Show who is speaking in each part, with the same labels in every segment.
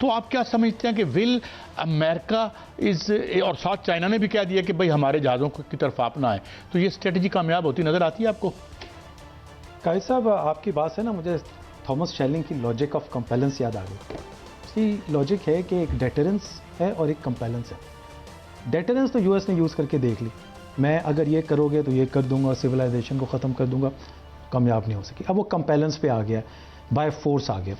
Speaker 1: तो आप क्या समझते हैं कि विल अमेरिका इज, और साथ चाइना ने भी कह दिया कि भाई हमारे जहाज़ों की तरफ आप ना आए, तो ये स्ट्रेटजी कामयाब होती नज़र आती है आपको?
Speaker 2: कायद साहब, आपकी बात से ना मुझे थॉमस शेलिंग की लॉजिक ऑफ कंपेलेंस याद आ गई। उसकी लॉजिक है कि एक डेटरेंस है और एक कंपेलेंस है। डेटरेंस तो यूएस ने यूज़ करके देख ली, मैं अगर ये करोगे तो ये कर दूंगा, सिविलाइजेशन को ख़त्म कर दूंगा, कामयाब नहीं हो सकी। अब वो कंपेलेंस पे आ गया, बाय फोर्स आ गया।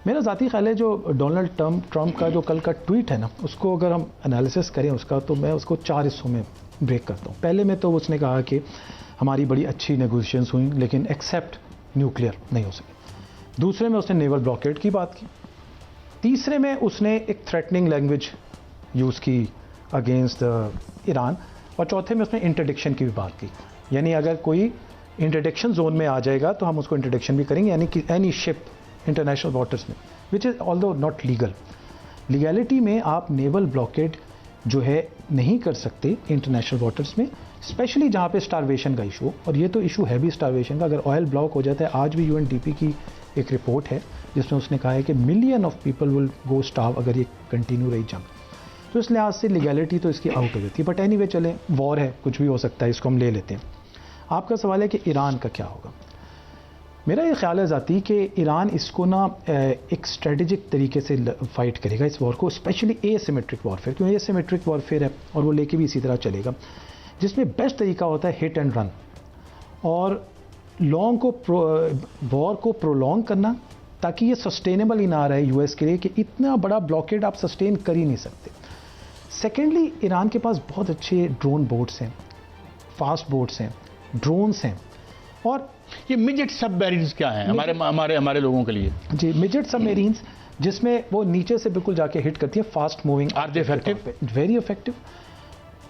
Speaker 2: मेरा ज़ाती ख्याल है जो डोनाल्ड ट्रंप का जो कल का ट्वीट है ना, उसको अगर हम एनालिसिस करें उसका, तो मैं उसको 4 हिस्सों में ब्रेक करता हूँ। पहले में तो उसने कहा कि हमारी बड़ी अच्छी नेगोशिएशंस हुई लेकिन एक्सेप्ट न्यूक्लियर नहीं हो सके। दूसरे में उसने नेवल ब्लॉकेड की बात की। तीसरे में उसने एक थ्रेटनिंग लैंग्वेज यूज़ की अगेंस्ट ईरान। और चौथे में उसने इंटरडिक्शन की भी बात की, यानी अगर कोई इंटरडिक्शन जोन में आ जाएगा तो हम उसको इंटरडिक्शन भी करेंगे, यानी कि एनी शिप इंटरनेशनल वाटर्स में, which is although not legal. Legality में आप नेवल ब्लॉकेड जो है नहीं कर सकते इंटरनेशनल वाटर्स में, स्पेशली जहाँ पे स्टारवेशन का इशू, और ये तो इशू है भी स्टारवेशन का। अगर ऑयल ब्लॉक हो जाता है, आज भी यूएनडीपी की एक रिपोर्ट है जिसमें उसने कहा है कि million of people will go starve अगर ये कंटिन्यू रही जंग। तो इस लिहाज से लीगैलिटी तो इसकी आउट हो जाती है। बट एनीवे चले, वॉर है, कुछ भी हो सकता है, इसको हम ले लेते हैं। आपका सवाल है कि ईरान का क्या होगा। मेरा ये ख्याल है ज़ाती कि ईरान इसको ना एक स्ट्रेटेजिक तरीके से फाइट करेगा इस वॉर को, स्पेशली एसिमेट्रिक वॉरफेयर, क्योंकि एसिमेट्रिक वॉरफेयर है और वो लेके भी इसी तरह चलेगा, जिसमें बेस्ट तरीका होता है हिट एंड रन, और लॉन्ग को वॉर को प्रोलॉन्ग करना, ताकि ये सस्टेनेबल ही ना रहे यूएस के लिए कि इतना बड़ा ब्लॉकेड आप सस्टेन कर ही नहीं सकते। सेकेंडली, ईरान के पास बहुत अच्छे ड्रोन बोट्स हैं, फास्ट बोट्स हैं, ड्रोन्स हैं। और
Speaker 1: ये मिजेट सबमरीन्स क्या हैं हमारे लोगों के लिए?
Speaker 2: जी, मिजेट सबमरीन्स, जिसमें वो नीचे से बिल्कुल जाके हिट करती है, fast moving.
Speaker 1: Are they effective?
Speaker 2: Very effective.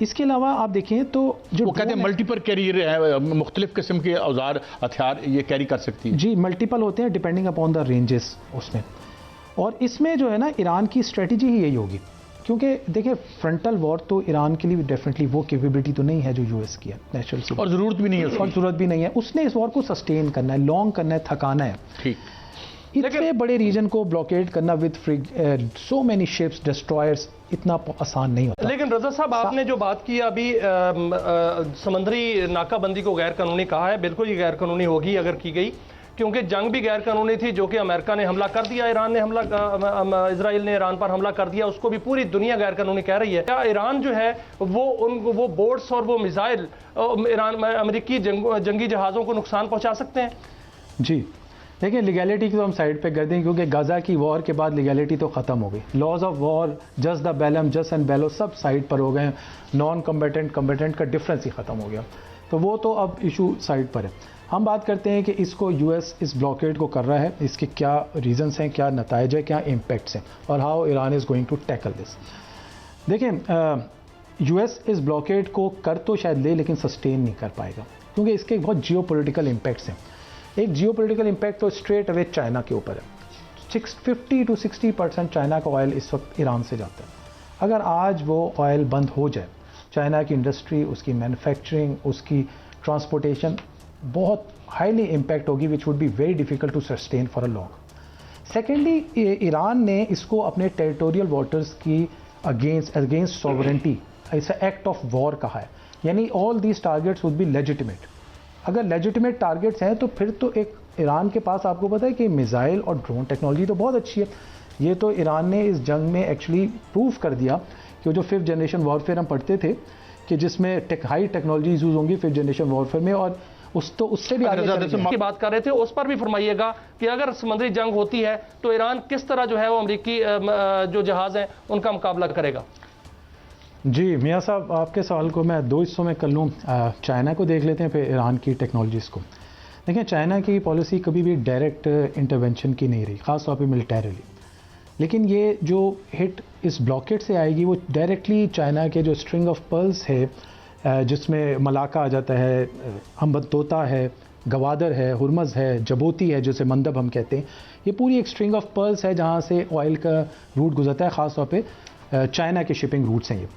Speaker 2: इसके अलावा आप देखें तो जो
Speaker 1: वो कहते हैं मल्टीपल कैरियर है, मुख्तलिफ किस्म के औजार हथियार ये कैरी कर सकती है।
Speaker 2: जी, मल्टीपल होते हैं डिपेंडिंग अपॉन द रेंजेस उसमें। और इसमें जो है ना, ईरान की स्ट्रेटजी ही यही होगी, क्योंकि देखिए फ्रंटल वॉर तो ईरान के लिए डेफिनेटली वो कैपेबिलिटी तो नहीं है जो यूएस की है नेचुरल,
Speaker 1: और ज़रूरत भी नहीं है,
Speaker 2: और ज़रूरत भी नहीं है। उसने इस वॉर को सस्टेन करना है, लॉन्ग करना है, थकाना है।
Speaker 1: ठीक,
Speaker 2: इतने बड़े रीजन को ब्लॉकेड करना with so many ships, destroyers, इतना आसान नहीं होता।
Speaker 3: लेकिन रजा साहब, आपने जो बात की अभी समंदरी नाकाबंदी को गैर कानूनी कहा है, बिल्कुल ये गैर कानूनी होगी अगर की गई, क्योंकि जंग भी गैर कानूनी थी, जो कि अमेरिका ने हमला कर दिया, ईरान ने हमला, इजराइल ने ईरान पर हमला कर दिया, उसको भी पूरी दुनिया गैर कानूनी कह रही है। क्या ईरान जो है वो बोट्स और वो मिसाइल ईरान अमेरिकी जंगी जहाज़ों को नुकसान पहुंचा सकते हैं?
Speaker 2: जी देखिए, लीगैलिटी की तो हम साइड पे कर दें, क्योंकि गाजा की वॉर के बाद लीगैलिटी तो ख़त्म हो गई। Laws of war, jus ad bellum, jus in bello, सब साइड पर हो गए। नॉन कम्बेटेंट कम्बेटेंट का डिफरेंस ही ख़त्म हो गया, तो वो तो अब इशू साइड पर है। हम बात करते हैं कि इसको यूएस इस ब्लॉकेड को कर रहा है, इसके क्या रीजंस हैं, क्या नताइज है, क्या इम्पैक्ट्स हैं, और how Iran is going to tackle this. देखें, यूएस इस ब्लॉकेड को कर तो शायद ले, लेकिन सस्टेन नहीं कर पाएगा, क्योंकि इसके बहुत जियोपॉलिटिकल इम्पैक्ट्स हैं। एक जियोपॉलिटिकल इम्पैक्ट तो स्ट्रेट अवे चाइना के ऊपर है। 50 to 60% चाइना का ऑयल इस वक्त ईरान से जाता है। अगर आज वो ऑयल बंद हो जाए, चाइना की इंडस्ट्री, उसकी मैन्युफैक्चरिंग, उसकी ट्रांसपोर्टेशन बहुत हाईली इम्पैक्ट होगी, which would be very difficult to sustain for a long. Secondly, Iran ने इसको अपने टेरिटोरियल वाटर्स की अगेंस्ट सॉवरेंटी ऐसा एक्ट ऑफ वॉर कहा है, यानी all these targets would be legitimate. अगर लेजिटिमेट टारगेट्स हैं तो फिर तो एक ईरान के पास, आपको पता है कि मिसाइल और ड्रोन टेक्नोलॉजी तो बहुत अच्छी है। ये तो ईरान ने इस जंग में एक्चुअली प्रूव कर दिया कि जो 5th जनरेशन वॉरफेयर हम पढ़ते थे कि जिसमें हाई टेक्नोलॉजी यूज़ होंगी 5th जनरेशन वॉरफेयर में, और उससे भी
Speaker 3: आगे की बात कर रहे थे, उस पर भी फरमाइएगा कि अगर समुद्री जंग होती है तो ईरान किस तरह जो है वो अमेरिकी जो जहाज़ हैं उनका मुकाबला करेगा।
Speaker 2: जी मियाँ साहब, आपके सवाल को मैं 2 हिस्सों में कर लूँ। चाइना को देख लेते हैं, फिर ईरान की टेक्नोलॉजीज़ को। देखिए, चाइना की पॉलिसी कभी भी डायरेक्ट इंटरवेंशन की नहीं रही, ख़ास तौर पे मिलिटरीली। लेकिन ये जो हिट इस ब्लॉकेट से आएगी वो डायरेक्टली चाइना के जो स्ट्रिंग ऑफ पर्ल्स है, जिसमें मलाका आ जाता है, अम्बतोता है, गवादर है, हुरमज़ है, जबोती है, जिसे मंदब हम कहते हैं, ये पूरी एक स्ट्रिंग ऑफ पर्ल्स है जहाँ से ऑयल का रूट गुजरता है। ख़ास तौर पे चाइना के शिपिंग रूट्स हैं ये।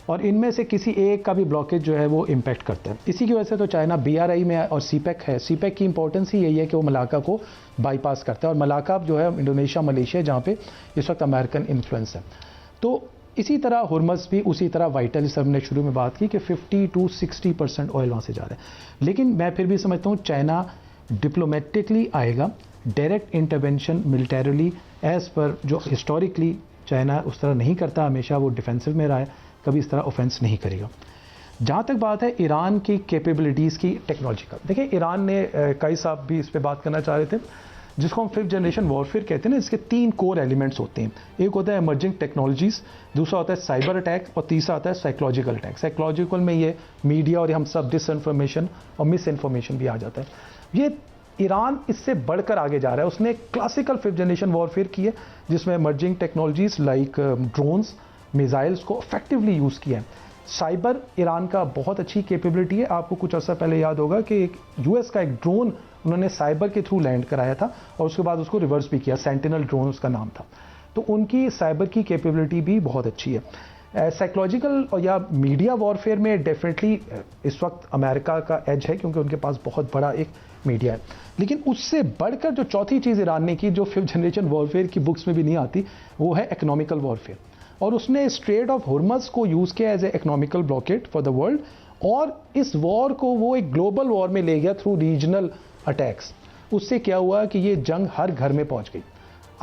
Speaker 2: और इनमें से किसी एक का भी ब्लॉकेज जो है वो इम्पैक्ट करता है। इसी की वजह से तो चाइना BRI में और CPEC है। CPEC की इंपॉर्टेंस ही यही है कि वो मलाक्का को बाईपास करता है, और मलाक्का जो है इंडोनेशिया, मलेशिया, जहाँ पे इस वक्त अमेरिकन इन्फ्लुएंस है। तो इसी तरह हुर्मस भी उसी तरह वाइटल, जैसे हमने शुरू में बात की कि 50 to 60% ऑयल वहाँ से जा रहा है। लेकिन मैं फिर भी समझता हूँ चाइना डिप्लोमेटिकली आएगा, डायरेक्ट इंटरवेंशन मिलिटरीली एज पर जो हिस्टोरिकली चाइना उस तरह नहीं करता, हमेशा वो डिफेंसिव में रहा है, कभी इस तरह ऑफेंस नहीं करेगा। जहाँ तक बात है ईरान की कैपेबिलिटीज़ की टेक्नोलॉजिकल, देखिए ईरान ने कई साहब भी इस पर बात करना चाह रहे थे, जिसको हम 5th जनरेशन वॉरफेयर कहते हैं ना, इसके 3 कोर एलिमेंट्स होते हैं। एक होता है एमर्जिंग टेक्नोलॉजीज़, दूसरा होता है साइबर अटैक, और तीसरा आता है साइकोलॉजिकल अटैक। साइकोलॉजिकल में ये मीडिया और हम सब डिसइंफॉर्मेशन और मिस इन्फॉर्मेशन भी आ जाता है। ये ईरान इससे बढ़कर आगे जा रहा है। उसने क्लासिकल 5th जनरेशन वॉरफेयर की है, जिसमें emerging technologies like drones, missiles को इफेक्टिवली यूज़ किया है। साइबर ईरान का बहुत अच्छी कैपेबिलिटी है। आपको कुछ अर्सा पहले याद होगा कि एक US का एक ड्रोन उन्होंने साइबर के थ्रू लैंड कराया था, और उसके बाद उसको रिवर्स भी किया, सेंटिनल ड्रोन उसका नाम था। तो उनकी साइबर की कैपेबिलिटी भी बहुत अच्छी है। साइकोलॉजिकल और या मीडिया वॉरफेयर में डेफिनेटली इस वक्त अमेरिका का एज है, क्योंकि उनके पास बहुत बड़ा एक मीडिया है। लेकिन उससे बढ़कर जो चौथी चीज़ ईरान ने की, जो 5th जनरेशन वॉरफेयर की बुक्स में भी नहीं आती, वो है इकोनॉमिकल वॉरफेयर। और उसने स्ट्रेट ऑफ हुर्मस को यूज़ किया as a economical blockade for the world, और इस वॉर को वो एक ग्लोबल वॉर में ले गया थ्रू रीजनल अटैक्स। उससे क्या हुआ कि ये जंग हर घर में पहुंच गई।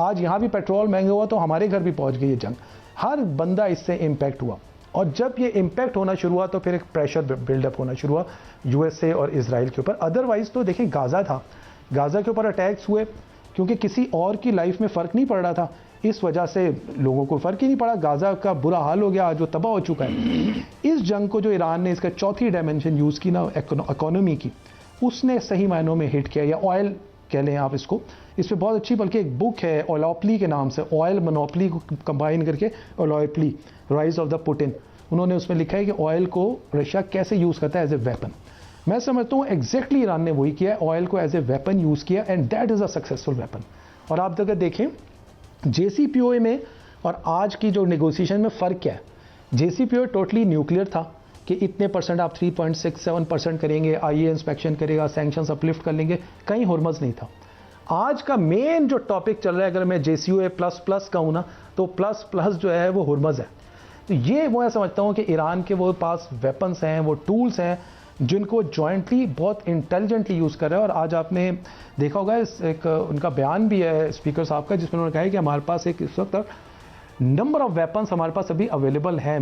Speaker 2: आज यहाँ भी पेट्रोल महंगा हुआ तो हमारे घर भी पहुंच गई ये जंग। हर बंदा इससे इम्पैक्ट हुआ, और जब ये इम्पैक्ट होना शुरू हुआ तो फिर एक प्रेशर बिल्डअप होना शुरू हुआ USA और इजराइल के ऊपर। अदरवाइज तो देखें गाज़ा था, गाज़ा के ऊपर अटैक्स हुए क्योंकि किसी और की लाइफ में फ़र्क नहीं पड़ रहा था, इस वजह से लोगों को फ़र्क ही नहीं पड़ा। गाज़ा का बुरा हाल हो गया, आज वो तबाह हो चुका है। इस जंग को जो ईरान ने इसका चौथी डायमेंशन यूज़ की ना, इकोनॉमी की, उसने सही मायनों में हिट किया, या ऑयल कह लें आप इसको। इस पर बहुत अच्छी बल्कि एक बुक है ओलियोपोली के नाम से, ऑयल मोनोपोली को कंबाइन करके ओलियोपोली, राइज ऑफ द पुटिन। उन्होंने उसमें लिखा है कि ऑयल को रशिया कैसे यूज़ करता है एज ए वेपन। मैं समझता हूँ एग्जैक्टली ईरान ने वही किया है, ऑयल को एज ए वेपन यूज़ किया, and that is a successful weapon. और आप अगर देखें JCPOA में और आज की जो नेगोशिएशन में फ़र्क क्या है, JCPOA टोटली न्यूक्लियर था कि इतने परसेंट आप 3.67% करेंगे, IAEA इंस्पेक्शन करेगा, सैंक्शंस अपलिफ्ट कर लेंगे, कहीं हुर्मस नहीं था। आज का मेन जो टॉपिक चल रहा है, अगर मैं JCPOA प्लस कहूँ ना, तो प्लस जो है वो हुर्मस है। तो ये मैं समझता हूँ कि ईरान के वो पास वेपन्स हैं, वो टूल्स हैं, जिनको जॉइंटली बहुत इंटेलिजेंटली यूज़ कर रहे हैं। और आज आपने देखा होगा एक उनका बयान भी है स्पीकर साहब का, जिसमें उन्होंने कहा है कि हमारे पास एक इस वक्त नंबर ऑफ वेपन्स हमारे पास अभी अवेलेबल है।